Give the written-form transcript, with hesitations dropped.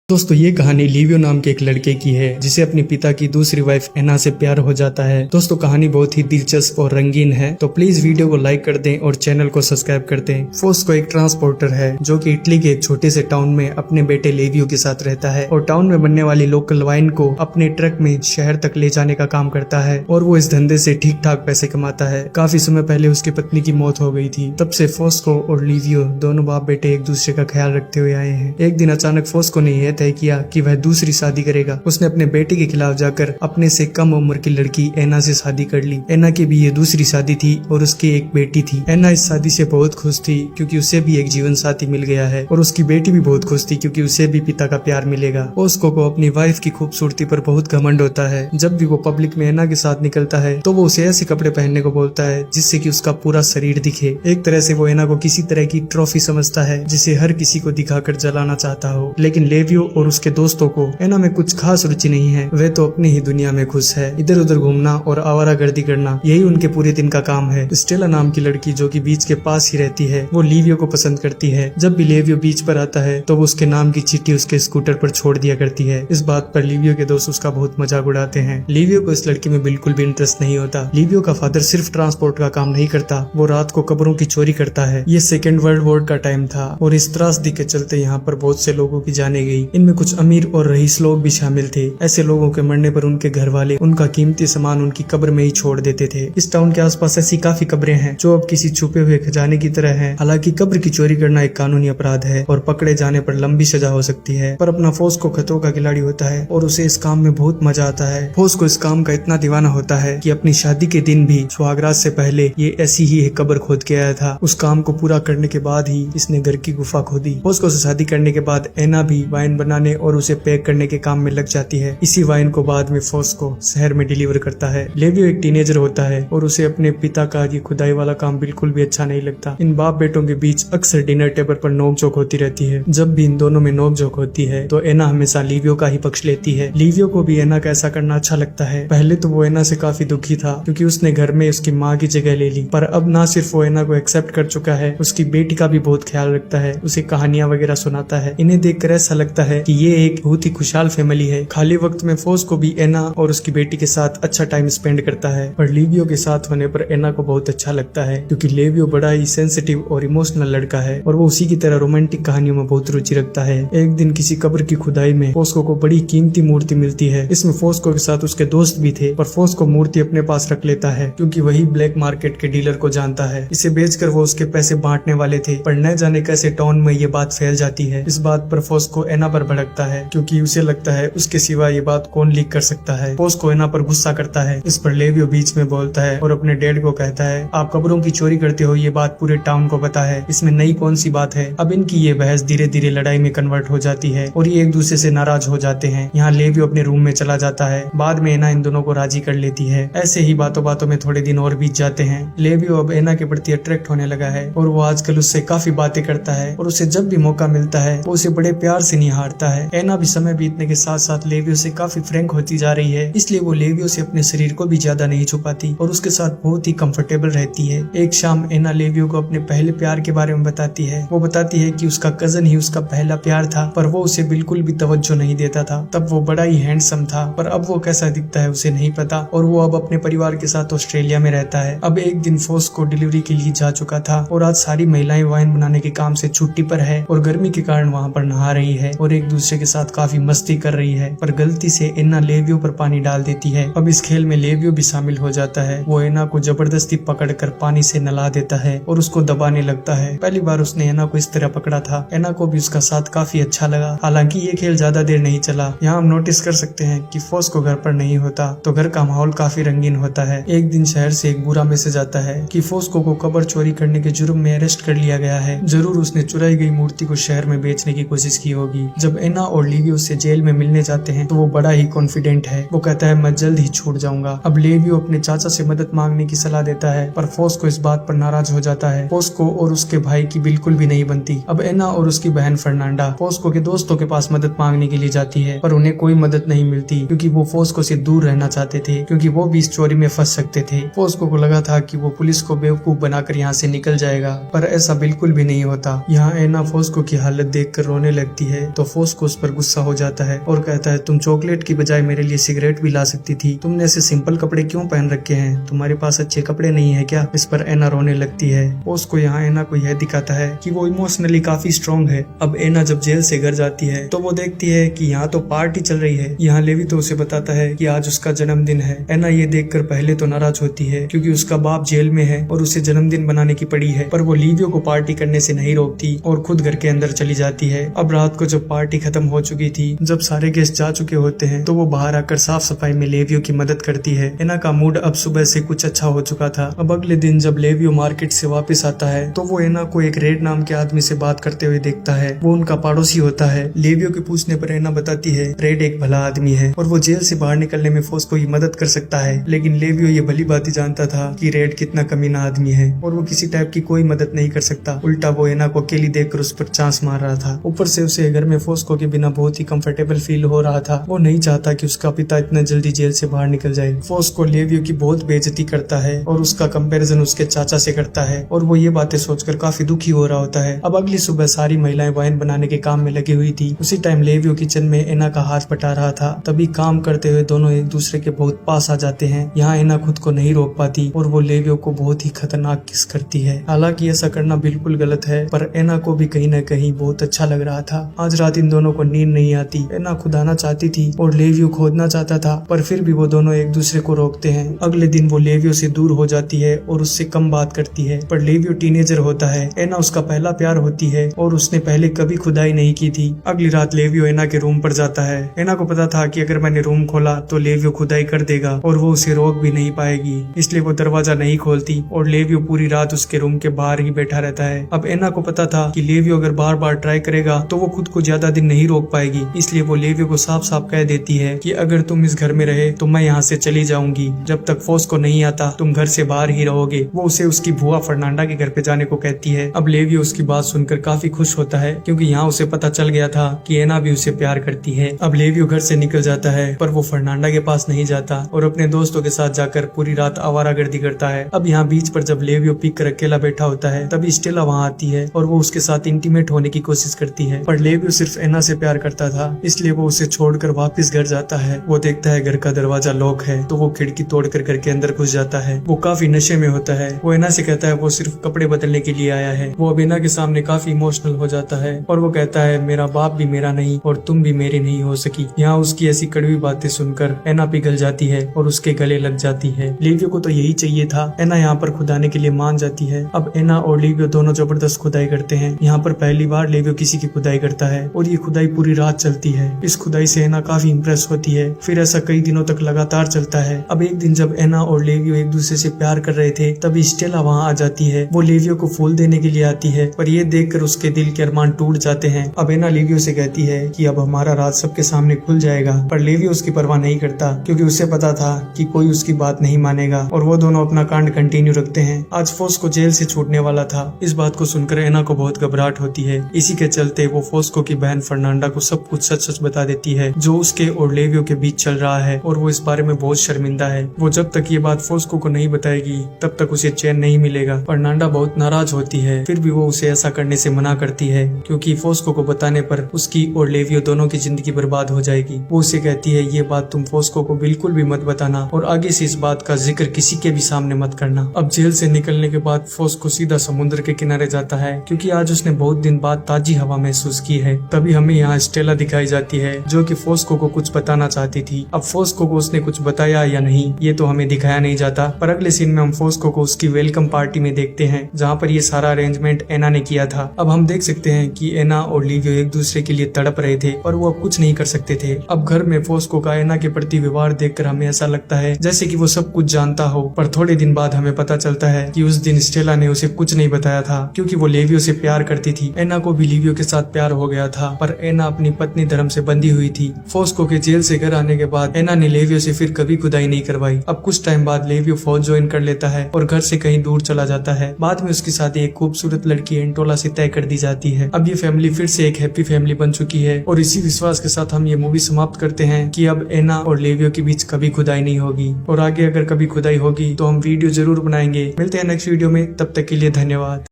दोस्तों ये कहानी लिवियो नाम के एक लड़के की है जिसे अपने पिता की दूसरी वाइफ एना से प्यार हो जाता है। दोस्तों कहानी बहुत ही दिलचस्प और रंगीन है, तो प्लीज वीडियो को लाइक कर दें और चैनल को सब्सक्राइब कर दें। फोस्को एक ट्रांसपोर्टर है जो कि इटली के एक छोटे से टाउन में अपने बेटे लिवियो के साथ रहता है और टाउन में बनने वाली लोकल वाइन को अपने ट्रक में शहर तक ले जाने का काम करता है और वो इस धंधे से ठीक ठाक पैसे कमाता है। काफी समय पहले उसकी पत्नी की मौत हो गई थी, तब से फोस्को और लिवियो दोनों बाप बेटे एक दूसरे का ख्याल रखते हुए आए हैं। एक दिन अचानक फोस्को ने यह तय किया कि वह दूसरी शादी करेगा। उसने अपने बेटे के खिलाफ जाकर अपने से कम उम्र की लड़की एना से शादी कर ली। एना की भी ये दूसरी शादी थी और उसकी एक बेटी थी। एना इस शादी से बहुत खुश थी क्योंकि उसे भी एक जीवन साथी मिल गया है और उसकी बेटी भी बहुत खुश थी क्योंकि उसे भी पिता का प्यार मिलेगा। फोस्को को अपनी वाइफ की खूबसूरती पर बहुत घमंड होता है। जब भी वो पब्लिक में एना के साथ निकलता है तो वो उसे ऐसे कपड़े पहनने को बोलता है जिससे कि उसका पूरा शरीर दिखे। एक तरह से वो एना को किसी तरह की ट्रॉफी समझता है जिसे हर किसी को दिखाकर जलाना चाहता हो। लेकिन लिवियो और उसके दोस्तों को एना में कुछ खास रुचि नहीं है। वे तो अपनी ही दुनिया में खुश है। इधर उधर घूमना और आवारागर्दी करना यही उनके पूरे दिन का काम है। स्टेला नाम की लड़की जो कि बीच के पास ही रहती है वो लिवियो को पसंद करती है। जब भी लिवियो बीच पर आता है तो वो उसके नाम की चिट्ठी उसके स्कूटर पर छोड़ दिया करती है। इस बात पर लिवियो के दोस्त उसका बहुत मजाक उड़ाते हैं। लिवियो को इस लड़की में बिल्कुल भी इंटरेस्ट नहीं होता। लिवियो का फादर सिर्फ ट्रांसपोर्ट का काम नहीं करता, वो रात को कब्रों की चोरी करता है। ये सेकेंड वर्ल्ड वॉर का टाइम था और इस त्रासदी के चलते यहाँ पर बहुत से लोगों की जाने गई। इनमें कुछ अमीर और रईस लोग भी शामिल थे। ऐसे लोगों के मरने पर उनके घर वाले उनका कीमती सामान उनकी कब्र में ही छोड़ देते थे। इस टाउन के आसपास ऐसी काफी कब्रें हैं जो अब किसी छुपे हुए खजाने की तरह हैं। हालांकि कब्र की चोरी करना एक कानूनी अपराध है और पकड़े जाने पर लंबी सजा हो सकती है, पर अपना फोस्को खतरों का खिलाड़ी होता है और उसे इस काम में बहुत मजा आता है। फोस्को इस काम का इतना दीवाना होता है कि अपनी शादी के दिन भी सुहागरात से पहले ये ऐसी ही एक कब्र खोद के आया था। उस काम को पूरा करने के बाद ही इसने घर की गुफा खोदी। फोस्को से शादी करने के बाद एना भी वाइन बनाने और उसे पैक करने के काम में लग जाती है। इसी वाइन को बाद में फोस्को शहर में डिलीवर करता है। लिवियो एक टीनेजर होता है और उसे अपने पिता का ये खुदाई वाला काम बिल्कुल भी अच्छा नहीं लगता। इन बाप बेटों के बीच अक्सर डिनर टेबल पर नोकझोंक होती रहती है। जब भी इन दोनों में नोकझोंक होती है तो एना हमेशा लिवियो का ही पक्ष लेती है। लिवियो को भी एना का ऐसा करना अच्छा लगता है। पहले तो वो एना से काफी दुखी था क्योंकि उसने घर में उसकी माँ की जगह ले ली, पर अब ना सिर्फ वो एना को एक्सेप्ट कर चुका है, उसकी बेटी का भी बहुत ख्याल रखता है, उसे कहानियां वगैरह सुनाता है। इन्हें देखकर ऐसा लगता है कि ये एक बहुत ही खुशहाल फैमिली है। खाली वक्त में फोस्को भी एना और उसकी बेटी के साथ अच्छा टाइम स्पेंड करता है, पर लिवियो के साथ होने पर एना को बहुत अच्छा लगता है क्योंकि लिवियो बड़ा ही सेंसिटिव और इमोशनल लड़का है और वो उसी की तरह रोमांटिक कहानियों में बहुत रुचि रखता है। एक दिन किसी कब्र की खुदाई में फोस्को को बड़ी कीमती मूर्ति मिलती है। इसमें फोस्को के साथ उसके दोस्त भी थे, पर फोस्को मूर्ति अपने पास रख लेता है क्योंकि वही ब्लैक मार्केट के डीलर को जानता है। इसे बेचकर वो उसके पैसे बांटने वाले थे, पर न जाने कैसे टाउन में ये बात फैल जाती है। इस बात पर फोस्को एना पर भड़कता है क्योंकि उसे लगता है उसके सिवा ये बात कौन लीक कर सकता है। फोस्को एना पर गुस्सा करता है। इस पर लिवियो बीच में बोलता है और अपने डैड को कहता है, आप कब्रों की चोरी करते हो, ये बात पूरे टाउन को पता है, इसमें नई कौन सी बात है। अब इनकी ये बहस धीरे धीरे लड़ाई में कन्वर्ट हो जाती है और ये एक दूसरे से नाराज हो जाते हैं। यहाँ लिवियो अपने रूम में चला जाता है। बाद में एना इन दोनों को राजी कर लेती है। ऐसे ही बातों बातों में थोड़े दिन और बीत जाते हैं। लिवियो अब एना के प्रति अट्रैक्ट होने लगा है और वो आजकल उससे काफी बातें करता है और उसे जब भी मौका मिलता है वो उसे बड़े प्यार से निहारता है। एना भी समय बीतने के साथ साथ लिवियो से काफी फ्रैंक होती जा रही है, इसलिए वो लिवियो से अपने शरीर को भी ज्यादा नहीं छुपाती और उसके साथ बहुत ही कंफर्टेबल रहती है। एक शाम एना लिवियो को अपने पहले प्यार के बारे में बताती है। वो बताती है कि उसका कजन ही उसका पहला प्यार था, पर वो उसे बिल्कुल भी तवज्जो नहीं देता था। तब वो बड़ा ही हैंडसम था, पर अब वो कैसा दिखता है उसे नहीं पता और वो अब अपने परिवार के साथ ऑस्ट्रेलिया में रहता है। अब एक दिन फोस्को डिलीवरी के लिए जा चुका था और आज सारी महिलाएं वाइन बनाने के काम से छुट्टी पर है और गर्मी के कारण वहाँ पर नहा रही है और एक दूसरे के साथ काफी मस्ती कर रही है, पर गलती से एना लिवियो पर पानी डाल देती है। अब इस खेल में लिवियो भी शामिल हो जाता है। वो एना को जबरदस्ती पकड़कर पानी से नला देता है और उसको दबाने लगता है। पहली बार उसने एना को इस तरह पकड़ा था। एना को भी उसका साथ काफी अच्छा लगा। हालांकि ये खेल ज्यादा देर नहीं चला। यहाँ हम नोटिस कर सकते हैं कि फोस्को घर पर नहीं होता तो घर का माहौल काफी रंगीन होता है। एक दिन शहर से एक बुरा मैसेज आता है कि फोस्को को कब्र चोरी करने के जुर्म में अरेस्ट कर लिया गया है। जरूर उसने चुराई गई मूर्ति को शहर में बेचने की कोशिश की होगी। जब एना और लिवियो से जेल में मिलने जाते हैं तो वो बड़ा ही कॉन्फिडेंट है। वो कहता है मैं जल्द ही छूट जाऊंगा। अब लिवियो अपने चाचा से मदद मांगने की सलाह देता है, पर फोस्को इस बात पर नाराज हो जाता है। फोस्को और उसके भाई की बिल्कुल भी नहीं बनती। अब एना और उसकी बहन फर्नांडा फोस्को के दोस्तों के पास मदद मांगने के लिए जाती है, पर उन्हें कोई मदद नहीं मिलती क्योंकि वो फोस्को से दूर रहना चाहते थे क्योंकि वो भी इस चोरी में फंस सकते थे। फोस्को को लगा था कि वो पुलिस को बेवकूफ बनाकर यहाँ से निकल जाएगा, पर ऐसा बिल्कुल भी नहीं होता। यहाँ एना फोस्को की हालत देखकर रोने लगती है तो फोस्को उस पर गुस्सा हो जाता है और कहता है तुम चॉकलेट की बजाय मेरे लिए सिगरेट भी ला सकती थी, तुमने ऐसे सिंपल कपड़े क्यों पहन रखे हैं, तुम्हारे पास अच्छे कपड़े नहीं है क्या। इस पर एना रोने लगती है। फोस्को यहाँ एना को यह दिखाता है कि वो इमोशनली काफी स्ट्रॉन्ग है। अब एना जब जेल से घर जाती है तो वो देखती है कि यहाँ तो पार्टी चल रही है। यहाँ लेवी तो उसे बताता है कि आज उसका जन्मदिन है। एना ये देखकर पहले तो नाराज होती है क्योंकि उसका बाप जेल में है और उसे जन्मदिन बनाने की पड़ी है, पर वो लिवियो को पार्टी करने से नहीं रोकती और खुद घर के अंदर चली जाती है। अब रात को जब पार्टी खत्म हो चुकी थी, जब सारे गेस्ट जा चुके होते हैं, तो वो बाहर आकर साफ सफाई में लेवियो की मदद करती है। एना का मूड अब सुबह से कुछ अच्छा हो चुका था। अब अगले दिन जब लेवियो मार्केट से वापस आता है तो वो एना को एक रेड नाम के आदमी से बात करते हुए देखता है। वो उनका पड़ोसी होता है। लेवियो के पूछने पर एना बताती है रेड एक भला आदमी है और वो जेल से बाहर निकलने में फोस्को की मदद कर सकता है, लेकिन लेवियो ये भली बात ही जानता था कि रेड कितना कमीना आदमी है और वो किसी टाइप की कोई मदद नहीं कर सकता। उल्टा वो एना को अकेली देखकर उस पर चांस मार रहा था। ऊपर से उसे घर में फोस्को के बिना बहुत ही कंफर्टेबल फील हो रहा था। वो नहीं चाहता कि उसका पिता इतना जल्दी जेल से बाहर निकल जाए। फोस्को लेवियो की बहुत बेइज्जती करता है और उसका कंपैरिजन उसके चाचा से करता है और वो ये बातें सोचकर काफी दुखी हो रहा होता है। अब अगली सुबह सारी महिलाएं वाइन बनाने के काम में लगी हुई थी। उसी टाइम लेवियो किचन में एना का हाथ बटा रहा था। तभी काम करते हुए दोनों एक दूसरे के बहुत पास आ जाते हैं। यहाँ एना खुद को नहीं रोक पाती और वो लेवियो को बहुत ही खतरनाक किस करती है। हालांकि ऐसा करना बिल्कुल गलत है, पर एना को भी कहीं न कहीं बहुत अच्छा लग रहा था। आज रात इन दोनों को नींद नहीं आती। एना खुदाना चाहती थी और लेवियो खोदना चाहता था, पर फिर भी वो दोनों एक दूसरे को रोकते हैं। अगले दिन वो लेवियो से दूर हो जाती है और उससे कम बात करती है, पर लेवियो टीनेजर होता है। एना उसका पहला प्यार होती है और उसने पहले कभी खुदाई नहीं की थी। अगली रात लेवियो एना के रूम पर जाता है। एना को पता था कि अगर मैंने रूम खोला तो लेवियो खुदाई कर देगा और वो उसे रोक भी नहीं पाएगी, इसलिए वो दरवाजा नहीं खोलती और लेवियो पूरी रात उसके रूम के बाहर ही बैठा रहता है। अब एना को पता था कि लेवियो अगर बार बार ट्राई करेगा तो वो खुद को ज्यादा दिन नहीं रोक पाएगी, इसलिए वो लेवियो को साफ साफ कह देती है कि अगर तुम इस घर में रहे तो मैं यहाँ से चली जाऊंगी। जब तक फोस्को नहीं आता तुम घर से बाहर ही रहोगे। वो उसे उसकी बुआ फर्नांडा के घर पे जाने को कहती है। अब लेवियो उसकी बात सुनकर काफी खुश होता है क्योंकि यहाँ उसे पता चल गया था कि एना भी उसे प्यार करती है। अब लेवियो घर से निकल जाता है, पर वो फर्नांडा के पास नहीं जाता और अपने दोस्तों के साथ जाकर पूरी रात आवारागर्दी करता है। अब यहाँ बीच पर जब लेवियो पी कर अकेला बैठा होता है तभी स्टेला वहाँ आती है और वो उसके साथ इंटीमेट होने की कोशिश करती है, पर लेवियो सिर्फ एना से प्यार करता था, इसलिए वो उसे छोड़कर वापस घर जाता है। वो देखता है घर का दरवाजा लॉक है तो वो खिड़की तोड़कर घर के अंदर घुस जाता है। वो काफी नशे में होता है। वो एना से कहता है वो सिर्फ कपड़े बदलने के लिए आया है। वो अब एना के सामने काफी इमोशनल हो जाता है और वो कहता है मेरा बाप भी मेरा नहीं और तुम भी मेरी नहीं हो सकी। यहाँ उसकी ऐसी कड़वी बातें सुनकर एना पिघल जाती है और उसके गले लग जाती है। लेवियो को तो यही चाहिए था। एना यहाँ पर खुदाने के लिए मान जाती है। अब एना और लेवियो दोनों जबरदस्त खुदाई करते हैं। यहाँ पर पहली बार लेवियो किसी की खुदाई करता है और ये खुदाई पूरी रात चलती है। इस खुदाई से एना काफी इम्प्रेस होती है। फिर ऐसा कई दिनों तक लगातार चलता है। अब एक दिन जब एना और लेवियो एक दूसरे से प्यार कर रहे थे तभी स्टेला वहाँ आ जाती है। वो लेवियो को फूल देने के लिए आती है, पर ये देखकर उसके दिल के अरमान टूट जाते हैं। अब एना लेवियो से कहती है कि अब हमारा राज सबके सामने खुल जाएगा, पर लेवियो उसकी परवाह नहीं करता क्योंकि उसे पता था कि कोई उसकी बात नहीं मानेगा और वो दोनों अपना कांड कंटिन्यू रखते हैं। आज फोस्को जेल से छूटने वाला था। इस बात को सुनकर एना को बहुत घबराहट होती है। इसी के चलते वो फोस्को की बहन फर्नांडा को सब कुछ सच सच बता देती है जो उसके और लेवियो के बीच चल रहा है और वो इस बारे में बहुत शर्मिंदा है। वो जब तक ये बात फोस्को को नहीं बताएगी तब तक उसे चैन नहीं मिलेगा। फर्नांडा बहुत नाराज होती है, फिर भी वो उसे ऐसा करने से मना करती है क्योंकि फोस्को को बताने पर उसकी और लेवियो दोनों की जिंदगी बर्बाद हो जाएगी। वो उसे कहती है ये बात तुम फोस्को को बिल्कुल भी मत बताना और आगे से इस बात का जिक्र किसी के भी सामने मत करना। अब जेल से निकलने के बाद फोस्को सीधा समुद्र के किनारे जाता है क्योंकि आज उसने बहुत दिन बाद ताजी हवा महसूस की है। तभी हमें यहाँ स्टेला दिखाई जाती है जो कि फोस्को को कुछ बताना चाहती थी। अब फोस्को को उसने कुछ बताया या नहीं ये तो हमें दिखाया नहीं जाता, पर अगले सीन में हम फोस्को को उसकी वेलकम पार्टी में देखते हैं जहाँ पर ये सारा अरेंजमेंट एना ने किया था। अब हम देख सकते हैं कि एना और लिवियो एक दूसरे के लिए तड़प रहे थे और वो अब कुछ नहीं कर सकते थे। अब घर में फोस्को का एना के प्रति व्यवहार देखकर हमें ऐसा लगता है जैसे कि वो सब कुछ जानता हो, पर थोड़े दिन बाद हमें पता चलता है कि उस दिन स्टेला ने उसे कुछ नहीं बताया था क्योंकि वो लेवियो से प्यार करती थी। एना को भी लिवियो के साथ प्यार हो गया था, पर एना अपनी पत्नी धर्म से बंधी हुई थी। फोस्को के जेल से घर आने के बाद एना ने लेवियो से फिर कभी खुदाई नहीं करवाई। अब कुछ टाइम बाद लेवियो फौज ज्वाइन कर लेता है और घर से कहीं दूर चला जाता है। बाद में उसकी शादी एक खूबसूरत लड़की एंटोला से तय कर दी जाती है। अब ये फैमिली फिर से एक हैप्पी फैमिली बन चुकी है और इसी विश्वास के साथ हम ये मूवी समाप्त करते हैं कि अब एना और लेवियो के बीच कभी खुदाई नहीं होगी और आगे अगर कभी खुदाई होगी तो हम वीडियो जरूर बनाएंगे। मिलते हैं नेक्स्ट वीडियो में, तब तक के लिए धन्यवाद।